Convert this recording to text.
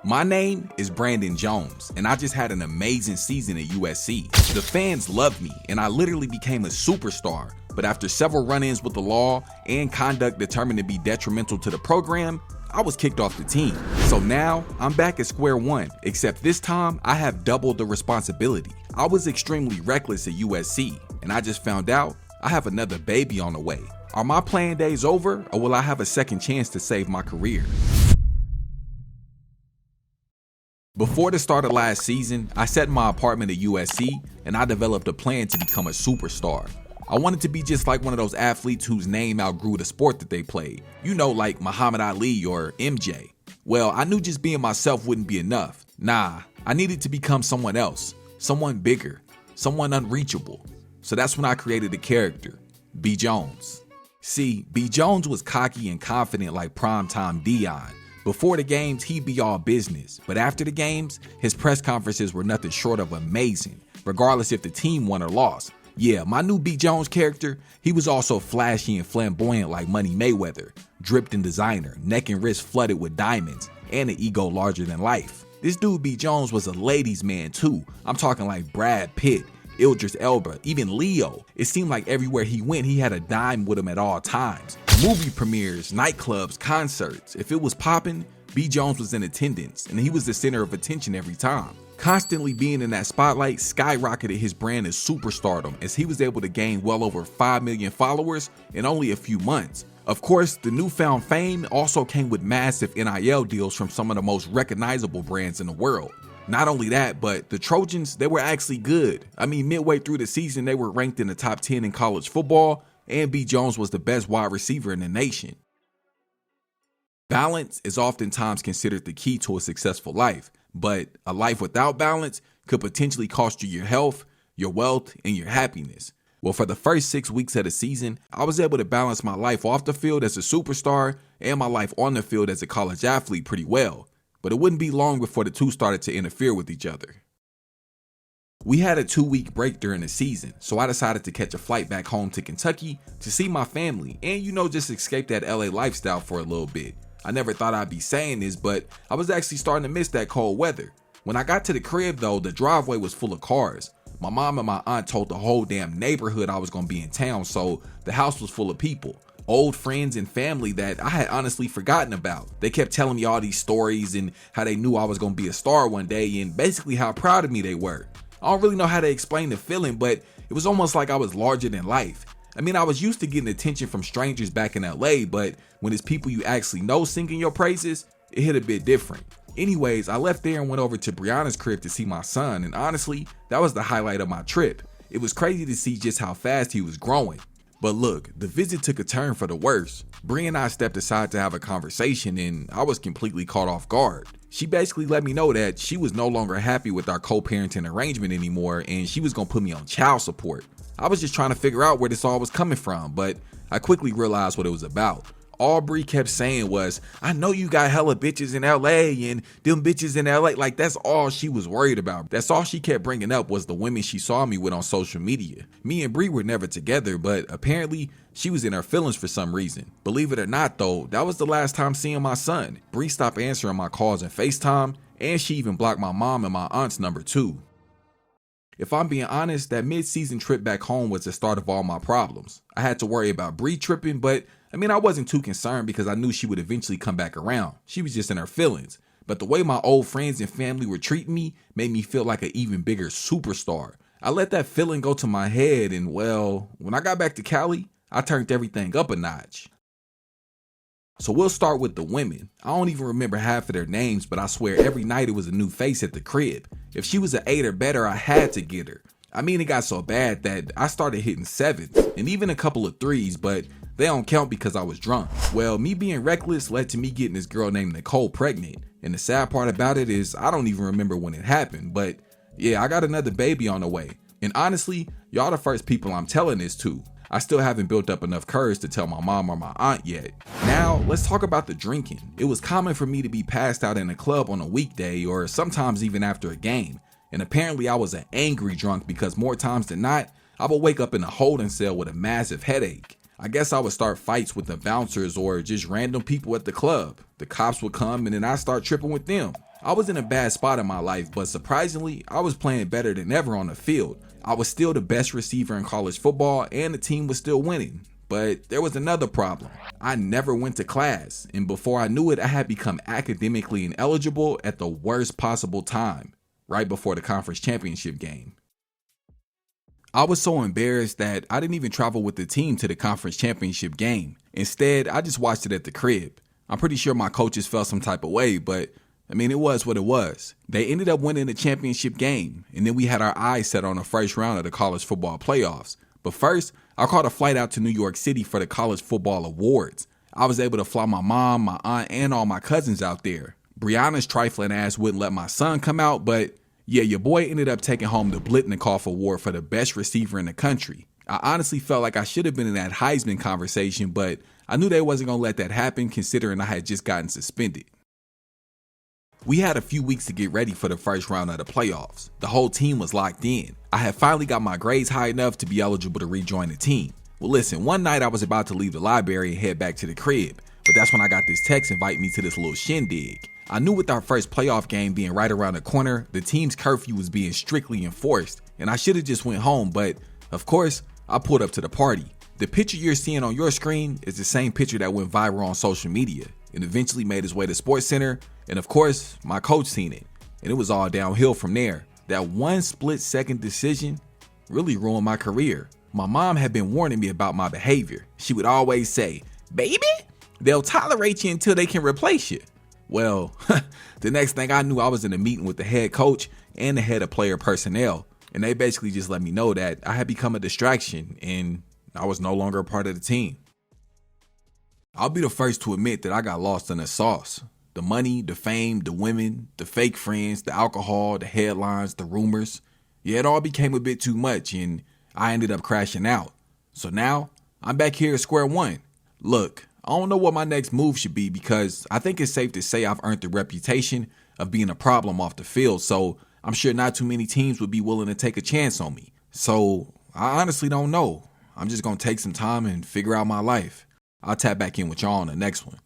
My name is Brandon Jones, and I just had an amazing season at USC. The fans loved me, and I literally became a superstar. But after several run-ins with the law and conduct determined to be detrimental to the program, I was kicked off the team. So now, I'm back at square one, except this time, I have double the responsibility. I was extremely reckless at USC, and I just found out I have another baby on the way. Are my playing days over, or will I have a second chance to save my career? Before the start of last season, I sat in my apartment at USC and I developed a plan to become a superstar. I wanted to be just like one of those athletes whose name outgrew the sport that they played. You know, like Muhammad Ali or MJ. Well, I knew just being myself wouldn't be enough. Nah, I needed to become someone else, someone bigger, someone unreachable. So that's when I created a character, B. Jones. See, B. Jones was cocky and confident like primetime Dion. Before the games, he'd be all business, but after the games, his press conferences were nothing short of amazing, regardless if the team won or lost. Yeah, my new B. Jones character, he was also flashy and flamboyant like Money Mayweather, dripped in designer, neck and wrist flooded with diamonds, and an ego larger than life. This dude B. Jones was a ladies' man too. I'm talking like Brad Pitt, Idris Elba, even Leo. It seemed like everywhere he went, he had a dime with him at all times. Movie premieres, nightclubs, concerts. If it was popping, B. Jones was in attendance, and he was the center of attention every time. Constantly being in that spotlight skyrocketed his brand as superstardom, as he was able to gain well over 5 million followers in only a few months. Of course, the newfound fame also came with massive NIL deals from some of the most recognizable brands in the world. Not only that, but the Trojans, they were actually good. I mean, midway through the season, they were ranked in the top 10 in college football, and B. Jones was the best wide receiver in the nation. Balance is oftentimes considered the key to a successful life, but a life without balance could potentially cost you your health, your wealth, and your happiness. Well, for the first 6 weeks of the season, I was able to balance my life off the field as a superstar and my life on the field as a college athlete pretty well. But it wouldn't be long before the two started to interfere with each other. We had a 2-week break during the season, so I decided to catch a flight back home to Kentucky to see my family and, just escape that LA lifestyle for a little bit. I never thought I'd be saying this, but I was actually starting to miss that cold weather. When I got to the crib though, the driveway was full of cars. My mom and my aunt told the whole damn neighborhood I was gonna be in town, so the house was full of people. Old friends and family that I had honestly forgotten about. They kept telling me all these stories and how they knew I was gonna be a star one day and basically how proud of me they were. I don't really know how to explain the feeling, but it was almost like I was larger than life. I mean, I was used to getting attention from strangers back in LA, but when it's people you actually know singing your praises, it hit a bit different. Anyways, I left there and went over to Brianna's crib to see my son, and honestly, that was the highlight of my trip. It was crazy to see just how fast he was growing. But look, the visit took a turn for the worse. Bri and I stepped aside to have a conversation, and I was completely caught off guard. She basically let me know that she was no longer happy with our co-parenting arrangement anymore, and she was gonna put me on child support. I was just trying to figure out where this all was coming from, but I quickly realized what it was about. All Bri kept saying was, I know you got hella bitches in LA and them bitches in LA. Like, that's all she was worried about. That's all she kept bringing up was the women she saw me with on social media. Me and Bri were never together, but apparently she was in her feelings for some reason. Believe it or not though, that was the last time seeing my son. Bri stopped answering my calls and FaceTime, and she even blocked my mom and my aunt's number too. If I'm being honest, that mid-season trip back home was the start of all my problems. I had to worry about Bri tripping, but I wasn't too concerned because I knew she would eventually come back around. She was just in her feelings. But the way my old friends and family were treating me made me feel like an even bigger superstar. I let that feeling go to my head, and well, when I got back to Cali, I turned everything up a notch. So we'll start with the women. I don't even remember half of their names, but I swear every night it was a new face at the crib. If she was an 8 or better, I had to get her. It got so bad that I started hitting 7s and even a couple of 3s, but they don't count because I was drunk. Well, me being reckless led to me getting this girl named Nicole pregnant. And the sad part about it is I don't even remember when it happened, but yeah, I got another baby on the way. And honestly, y'all the first people I'm telling this to. I still haven't built up enough courage to tell my mom or my aunt yet. Now, let's talk about the drinking. It was common for me to be passed out in a club on a weekday or sometimes even after a game. And apparently I was an angry drunk because more times than not, I would wake up in a holding cell with a massive headache. I guess I would start fights with the bouncers or just random people at the club. The cops would come and then I'd start tripping with them. I was in a bad spot in my life, but surprisingly, I was playing better than ever on the field. I was still the best receiver in college football and the team was still winning. But there was another problem. I never went to class, and before I knew it, I had become academically ineligible at the worst possible time, right before the conference championship game. I was so embarrassed that I didn't even travel with the team to the conference championship game. Instead, I just watched it at the crib. I'm pretty sure my coaches felt some type of way, but it was what it was. They ended up winning the championship game, and then we had our eyes set on the first round of the college football playoffs. But first, I caught a flight out to New York City for the college football awards. I was able to fly my mom, my aunt, and all my cousins out there. Brianna's trifling ass wouldn't let my son come out, but yeah, your boy ended up taking home the Blitnikoff Award for the best receiver in the country. I honestly felt like I should have been in that Heisman conversation, but I knew they wasn't going to let that happen considering I had just gotten suspended. We had a few weeks to get ready for the first round of the playoffs. The whole team was locked in. I had finally got my grades high enough to be eligible to rejoin the team. Well, listen, one night I was about to leave the library and head back to the crib, but that's when I got this text inviting me to this little shindig. I knew with our first playoff game being right around the corner, the team's curfew was being strictly enforced, and I should have just went home, but of course, I pulled up to the party. The picture you're seeing on your screen is the same picture that went viral on social media and eventually made its way to SportsCenter, and of course, my coach seen it, and it was all downhill from there. That one split-second decision really ruined my career. My mom had been warning me about my behavior. She would always say, "Baby, they'll tolerate you until they can replace you." Well, the next thing I knew, I was in a meeting with the head coach and the head of player personnel, and they basically just let me know that I had become a distraction and I was no longer a part of the team. I'll be the first to admit that I got lost in the sauce. The money, the fame, the women, the fake friends, the alcohol, the headlines, the rumors. Yeah, it all became a bit too much and I ended up crashing out. So now I'm back here at square one. Look, I don't know what my next move should be because I think it's safe to say I've earned the reputation of being a problem off the field. So I'm sure not too many teams would be willing to take a chance on me. So I honestly don't know. I'm just going to take some time and figure out my life. I'll tap back in with y'all on the next one.